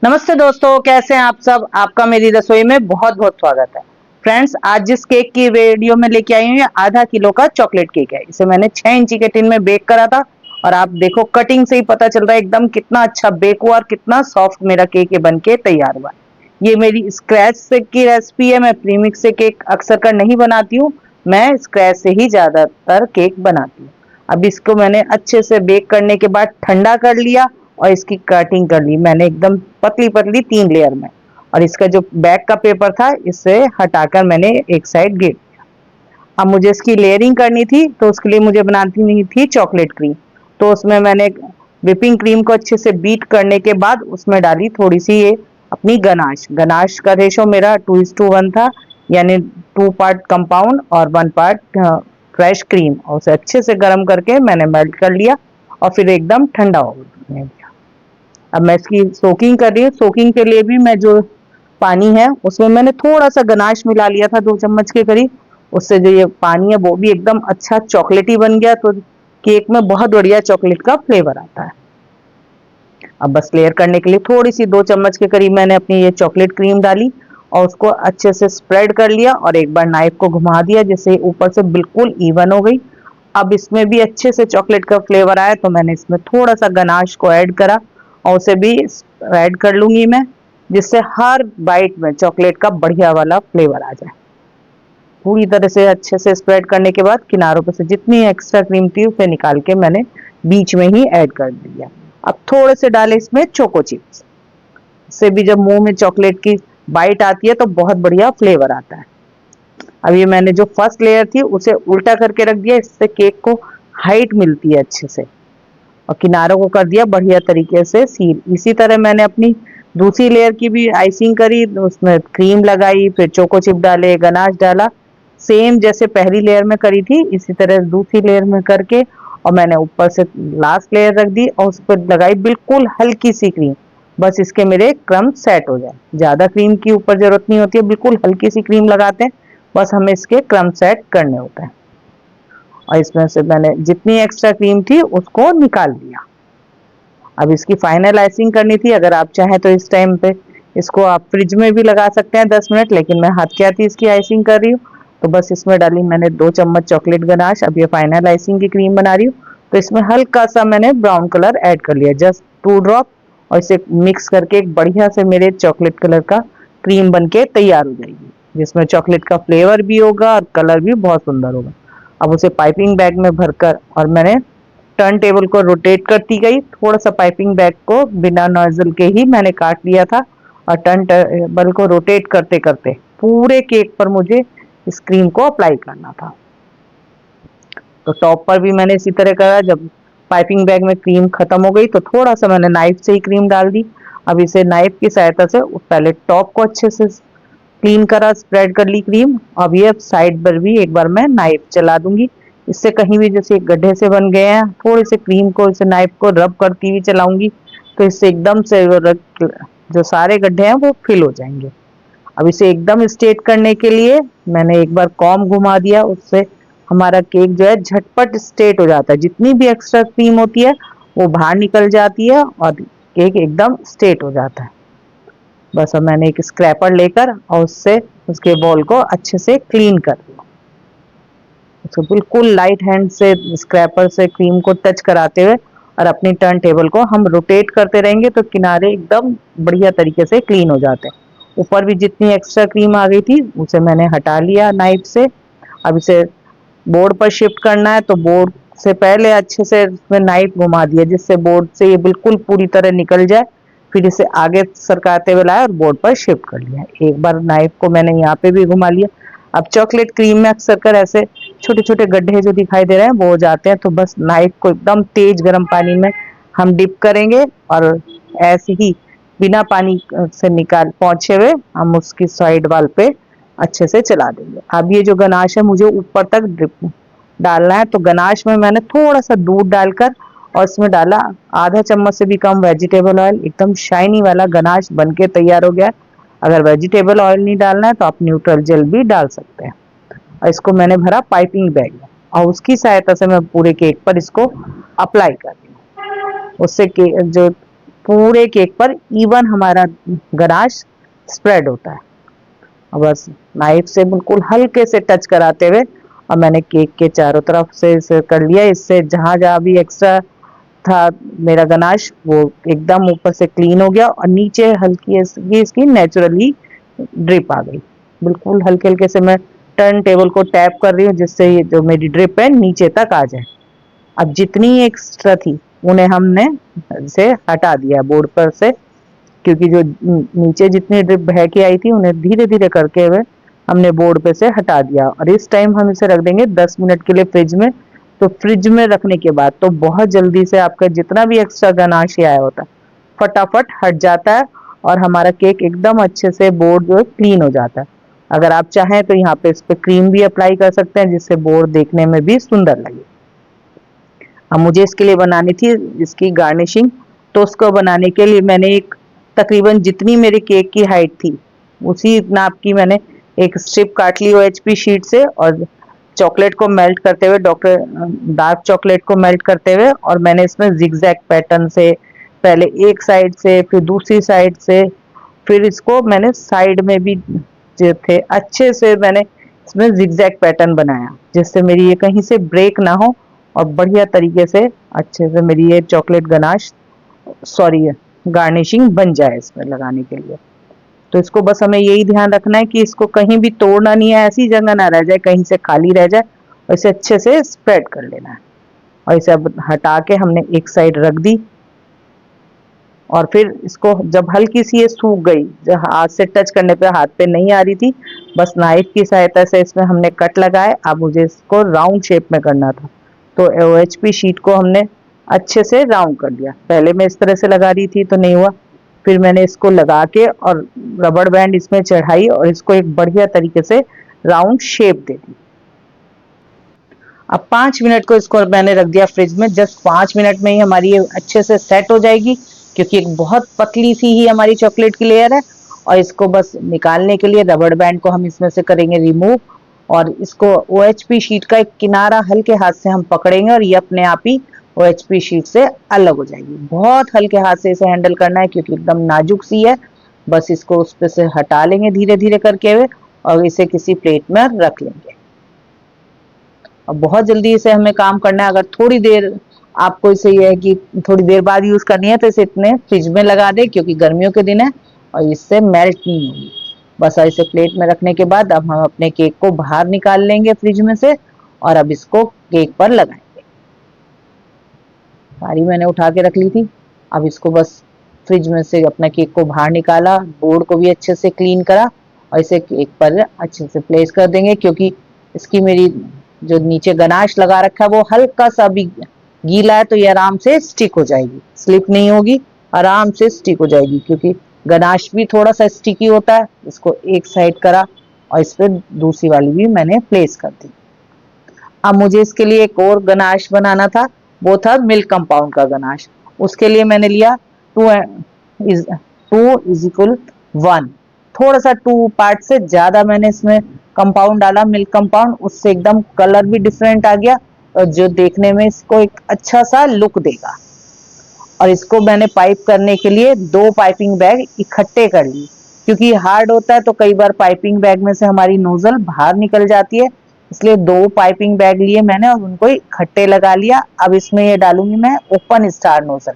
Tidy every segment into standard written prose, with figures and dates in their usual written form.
नमस्ते दोस्तों, कैसे हैं आप सब। आपका मेरी रसोई में बहुत बहुत स्वागत है। फ्रेंड्स, आज जिस केक की वीडियो में लेके आई हूँ ये आधा किलो का चॉकलेट केक है। इसे मैंने 6 इंची के टिन में बेक करा था और आप देखो कटिंग से ही पता चल रहा है एकदम कितना अच्छा बेक हुआ और कितना सॉफ्ट मेरा केक ये बन के तैयार हुआ। ये मेरी स्क्रैच से की रेसिपी है। मैं प्रीमिक्स से केक अक्सर कर नहीं बनाती हूँ, मैं स्क्रैच से ही ज्यादातर केक बनाती हूँ। अब इसको मैंने अच्छे से बेक करने के बाद ठंडा कर लिया और इसकी कटिंग कर ली मैंने एकदम पतली पतली 3 लेयर में। और इसका जो बैक का पेपर था इसे हटाकर मैंने एक साइड गिर दिया। अब मुझे इसकी लेयरिंग करनी थी तो उसके लिए मुझे बनाती नहीं थी चॉकलेट क्रीम। तो उसमें मैंने विपिंग क्रीम को अच्छे से बीट करने के बाद उसमें डाली थोड़ी सी ये अपनी गनाश। गनाश का रेशो मेरा 2:1 था, यानी 2 पार्ट कंपाउंड और 1 पार्ट फ्रेश क्रीम। और उसे अच्छे से गर्म करके मैंने मेल्ट कर लिया और फिर एकदम ठंडा हो गया। अब मैं इसकी सोकिंग कर रही हूँ। सोकिंग के लिए भी मैं जो पानी है उसमें मैंने थोड़ा सा गनाश मिला लिया था 2 चम्मच के करीब। उससे जो ये पानी है वो भी एकदम अच्छा चॉकलेटी बन गया, तो केक में बहुत बढ़िया चॉकलेट का फ्लेवर आता है। अब बस लेयर करने के लिए थोड़ी सी 2 चम्मच के करीब मैंने अपनी ये चॉकलेट क्रीम डाली और उसको अच्छे से स्प्रेड कर लिया और एक बार नाइफ को घुमा दिया जिससे ऊपर से बिल्कुल इवन हो गई। अब इसमें भी अच्छे से चॉकलेट का फ्लेवर आया तो मैंने इसमें थोड़ा सा गनाश को ऐड करा और उसे भी ऐड कर लूंगी मैं, जिससे हर बाइट में चॉकलेट का बढ़िया वाला फ्लेवर आ जाए। पूरी तरह से अच्छे से स्प्रेड करने के बाद किनारों पे से जितनी एक्स्ट्रा क्रीम थी उसे निकाल के मैंने बीच में ही ऐड कर दिया। अब थोड़े से डाले इसमें चोको चिप्स। इससे भी जब मुंह में चॉकलेट की बाइट आती है तो बहुत बढ़िया फ्लेवर आता है। अब ये मैंने जो फर्स्ट लेयर थी उसे उल्टा करके रख दिया, इससे केक को हाइट मिलती है अच्छे से। और किनारों को कर दिया बढ़िया तरीके से सील। इसी तरह मैंने अपनी दूसरी लेयर की भी आइसिंग करी, उसमें क्रीम लगाई, फिर चोको चिप डाले, गनाश डाला। सेम जैसे पहली लेयर में करी थी इसी तरह दूसरी लेयर में करके और मैंने ऊपर से लास्ट लेयर रख दी और उस पर लगाई बिल्कुल हल्की सी क्रीम। बस इसके मेरे क्रम सेट हो जाए। ज्यादा क्रीम की ऊपर जरूरत नहीं होती है, बिल्कुल हल्की सी क्रीम लगाते हैं, बस हमें इसके क्रम सेट करने होते हैं। और इसमें से मैंने जितनी एक्स्ट्रा क्रीम थी उसको निकाल दिया। अब इसकी फाइनल आइसिंग करनी थी। अगर आप चाहें तो इस टाइम पे इसको आप फ्रिज में भी लगा सकते हैं 10 मिनट, लेकिन मैं हाथ के हाथ ही इसकी आइसिंग कर रही हूँ। तो बस इसमें डाली मैंने 2 चम्मच चॉकलेट गनाश। अब ये फाइनल आइसिंग की क्रीम बना रही हूँ तो इसमें हल्का सा मैंने ब्राउन कलर ऐड कर लिया, जस्ट 2 ड्रॉप। और इसे मिक्स करके एक बढ़िया से मेरे चॉकलेट कलर का क्रीम बन के तैयार हो जाएगी, जिसमें चॉकलेट का फ्लेवर भी होगा और कलर भी बहुत सुंदर होगा। अब उसे पाइपिंग बैग में भरकर और मैंने टर्न टेबल को रोटेट करती गई। थोड़ा सा पाइपिंग बैग को बिना नॉजल के ही मैंने काट लिया था और टर्न टेबल को रोटेट करते करते पूरे केक पर मुझे इस क्रीम को अप्लाई करना था। तो टॉप पर भी मैंने इसी तरह करा। जब पाइपिंग बैग में क्रीम खत्म हो गई तो थोड़ा सा मैंने नाइफ से ही क्रीम डाल दी। अब इसे नाइफ की सहायता से पहले टॉप को अच्छे से क्लीन करा, स्प्रेड कर ली क्रीम। अब ये साइड पर भी एक बार मैं नाइफ चला दूंगी, इससे कहीं भी जैसे गड्ढे से बन गए हैं थोड़ी सी क्रीम को इसे नाइफ को रब करती हुई चलाऊंगी तो इससे एकदम से जो सारे गड्ढे हैं वो फिल हो जाएंगे। अब इसे एकदम स्ट्रेट करने के लिए मैंने एक बार कॉम्ब घुमा दिया, उससे हमारा केक जो है झटपट स्ट्रेट हो जाता है। जितनी भी एक्स्ट्रा क्रीम होती है वो बाहर निकल जाती है और केक एकदम स्ट्रेट हो जाता है। बस अब मैंने एक स्क्रैपर लेकर और उससे उसके बॉल को अच्छे से क्लीन कर दिया। उसको बिल्कुल लाइट हैंड से स्क्रैपर से क्रीम को टच कराते हुए और अपनी टर्न टेबल को हम रोटेट करते रहेंगे तो किनारे एकदम बढ़िया तरीके से क्लीन हो जाते हैं। ऊपर भी जितनी एक्स्ट्रा क्रीम आ गई थी उसे मैंने हटा लिया नाइफ से। अब इसे बोर्ड पर शिफ्ट करना है तो बोर्ड से पहले अच्छे से इसमें नाइफ घुमा दिया जिससे बोर्ड से ये बिल्कुल पूरी तरह निकल जाए। फिर इसे आगे सरकाते हुए लाया और बोर्ड पर शिफ्ट कर लिया। एक बार नाइफ को मैंने यहाँ पे भी घुमा लिया। अब चॉकलेट क्रीम में अक्सर कर ऐसे छोटे छोटे गड्ढे जो दिखाई दे रहे हैं वो हो जाते हैं, तो बस नाइफ को एकदम तेज गर्म पानी में हम डिप करेंगे और ऐसे ही बिना पानी से निकाल पहुंचे हुए हम उसकी साइड वाल पे अच्छे से चला देंगे। अब ये जो गनाश है मुझे ऊपर तक ड्रिप डालना है, तो गनाश में मैंने थोड़ा सा दूध डालकर और इसमें डाला आधा चम्मच से भी कम वेजिटेबल ऑयल। एकदम शाइनी वाला गनाश बनके तैयार हो गया। अगर वेजिटेबल ऑयल नहीं डालना है तो आप न्यूट्रल जेल भी डाल सकते हैं। और इसको मैंने भरा पाइपिंग बैग में और उसकी सहायता से मैं पूरे केक पर इसको अप्लाई कर रही हूँ। उससे जो पूरे केक पर इवन हमारा गनाश स्प्रेड होता है। और बस नाइफ से बिल्कुल हल्के से टच कराते हुए और मैंने केक के चारों तरफ से इसे कर लिया। इससे जहां जहां भी एक्स्ट्रा था मेरा गनाश वो एकदम ऊपर से क्लीन हो गया और नीचे हल्की इसकी नेचुरली ड्रिप आ गई। बिल्कुल हल्के हल्के से मैं टर्न टेबल को टैप कर रही हूँ जिससे ये जो मेरी ड्रिप है नीचे तक आ जाए। अब जितनी एक्स्ट्रा थी उन्हें हमने से हटा दिया बोर्ड पर से, क्योंकि जो नीचे जितनी ड्रिप बह के आई थी उन्हें धीरे धीरे करके हुए हमने बोर्ड पे से हटा दिया। और इस टाइम हम इसे रख देंगे 10 मिनट के लिए फ्रिज में। तो फ्रिज में रखने के बाद तो बहुत जल्दी से आपका जितना भी एक्स्ट्रा गनाश आया होता है फटाफट हट जाता है और हमारा केक एकदम अच्छे से बोर्ड जो है क्लीन हो जाता है। अगर आप चाहें तो यहाँ पे इस पे क्रीम भी अप्लाई कर सकते हैं जिससे बोर्ड देखने में भी सुंदर लगे। अब मुझे इसके लिए बनानी थी इसकी गार्निशिंग, तो उसको बनाने के लिए मैंने एक तकरीबन जितनी मेरे केक की हाइट थी उसी नाप की मैंने एक स्ट्रिप काट ली OHP शीट से और चॉकलेट को मेल्ट करते हुए डार्क चॉकलेट को मेल्ट करते हुए और मैंने इसमें जिगजैग पैटर्न से पहले एक साइड से फिर दूसरी साइड से फिर इसको मैंने साइड में भी जो थे अच्छे से मैंने इसमें जिगजैग पैटर्न बनाया जिससे मेरी ये कहीं से ब्रेक ना हो और बढ़िया तरीके से अच्छे से मेरी ये चॉकलेट गनाश गार्निशिंग बन जाए इसमें लगाने के लिए। तो इसको बस हमें यही ध्यान रखना है कि इसको कहीं भी तोड़ना नहीं है, ऐसी जगह ना रह जाए कहीं से खाली रह जाए और इसे अच्छे से स्प्रेड कर लेना है। और इसे अब हटा के हमने एक साइड रख दी और फिर इसको जब हल्की सी ये सूख गई, जब हाथ से टच करने पे हाथ पे नहीं आ रही थी, बस नाइफ की सहायता से इसमें हमने कट लगाए। अब मुझे इसको राउंड शेप में करना था तो OHP शीट को हमने अच्छे से राउंड कर दिया। पहले मैं इस तरह से लगा रही थी तो नहीं हुआ, फिर मैंने इसको लगा के और रबड़ बैंड इसमें चढ़ाई और इसको एक बढ़िया तरीके से राउंड शेप दे दी। अब 5 मिनट को इसको मैंने रख दिया फ्रिज में। जस्ट 5 मिनट में ही हमारी ये अच्छे से सेट हो जाएगी क्योंकि एक बहुत पतली सी ही हमारी चॉकलेट की लेयर है। और इसको बस निकालने के लिए रबड़ बैंड को हम इसमें से करेंगे रिमूव और इसको OHP शीट का एक किनारा हल्के हाथ से हम पकड़ेंगे और ये अपने आप ही OHP शीट से अलग हो जाएगी। बहुत हल्के हाथ से इसे हैंडल करना है क्योंकि एकदम नाजुक सी है। बस इसको उस पे से हटा लेंगे धीरे धीरे करके हुए और इसे किसी प्लेट में रख लेंगे। अब बहुत जल्दी इसे हमें काम करना है। अगर थोड़ी देर आपको इसे यह है कि थोड़ी देर बाद यूज करनी है तो इसे इतने फ्रिज में लगा दे क्योंकि गर्मियों के दिन है और इससे मेल्ट नहीं होगी। बस इसे प्लेट में रखने के बाद अब हम अपने केक को बाहर निकाल लेंगे फ्रिज में से और अब इसको केक पर लगाएंगे। सारी मैंने उठा के रख ली थी। अब इसको बस फ्रिज में से अपना केक को बाहर निकाला, बोर्ड को भी अच्छे से क्लीन करा और इसे केक पर अच्छे से प्लेस कर देंगे क्योंकि इसकी मेरी जो नीचे गनाश लगा रखा है वो हल्का सा भी गीला है तो ये आराम से स्टिक हो जाएगी, स्लिप नहीं होगी, आराम से स्टिक हो जाएगी क्योंकि गनाश भी थोड़ा सा स्टिकी होता है। इसको एक साइड करा और इस पर दूसरी वाली भी मैंने प्लेस कर दी। अब मुझे इसके लिए एक और गनाश बनाना था, वो था मिल्क कंपाउंड का गनाश। उसके लिए मैंने लिया 2:1, थोड़ा सा 2 पार्ट से ज्यादा मैंने इसमें कंपाउंड डाला मिल्क कंपाउंड, उससे एकदम कलर भी डिफरेंट आ गया और जो देखने में इसको एक अच्छा सा लुक देगा। और इसको मैंने पाइप करने के लिए 2 पाइपिंग बैग इकट्ठे कर ली क्योंकि हार्ड होता है तो कई बार पाइपिंग बैग में से हमारी नोजल बाहर निकल जाती है, इसलिए 2 पाइपिंग बैग लिए मैंने और उनको इकट्ठे लगा लिया। अब इसमें ये डालूंगी मैं ओपन स्टार नोजल।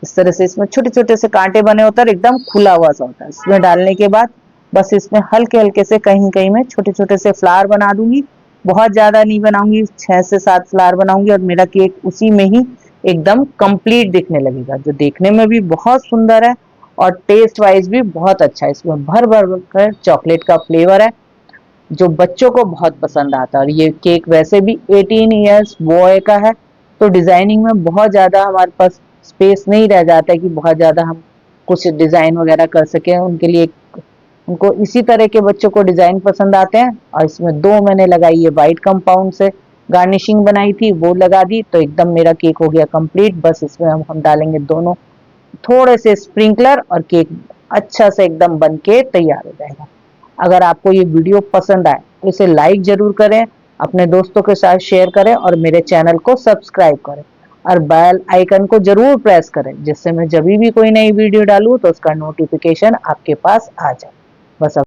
इस तरह से इसमें छोटे छोटे से कांटे बने होते हैं, एकदम खुला हुआ सा होता है। इसमें डालने के बाद बस इसमें हल्के हल्के से कहीं कहीं में छोटे छोटे से फ्लावर बना दूंगी। बहुत ज्यादा नहीं बनाऊंगी, 6 से 7 फ्लावर बनाऊंगी और मेरा केक उसी में ही एकदम कंप्लीट दिखने लगेगा, जो देखने में भी बहुत सुंदर है और टेस्ट वाइज भी बहुत अच्छा है। इसमें भर भर कर चॉकलेट का फ्लेवर है जो बच्चों को बहुत पसंद आता है। और ये केक वैसे भी 18 इयर्स बॉय का है तो डिजाइनिंग में बहुत ज्यादा हमारे पास स्पेस नहीं रह जाता है कि बहुत ज्यादा हम कुछ डिजाइन वगैरह कर सके उनके लिए। उनको इसी तरह के बच्चों को डिजाइन पसंद आते हैं। और इसमें 2 मैंने लगाई है वाइट कंपाउंड से गार्निशिंग बनाई थी वो लगा दी तो एकदम मेरा केक हो गया कंप्लीट। बस इसमें हम डालेंगे दोनों थोड़े से स्प्रिंकलर और केक अच्छा से एकदम बन के तैयार हो जाएगा। अगर आपको ये वीडियो पसंद आए तो इसे लाइक जरूर करें, अपने दोस्तों के साथ शेयर करें और मेरे चैनल को सब्सक्राइब करें। और बेल आइकन को जरूर प्रेस करें, जिससे मैं जब भी कोई नई वीडियो डालूं तो उसका नोटिफिकेशन आपके पास आ जाए। बस अब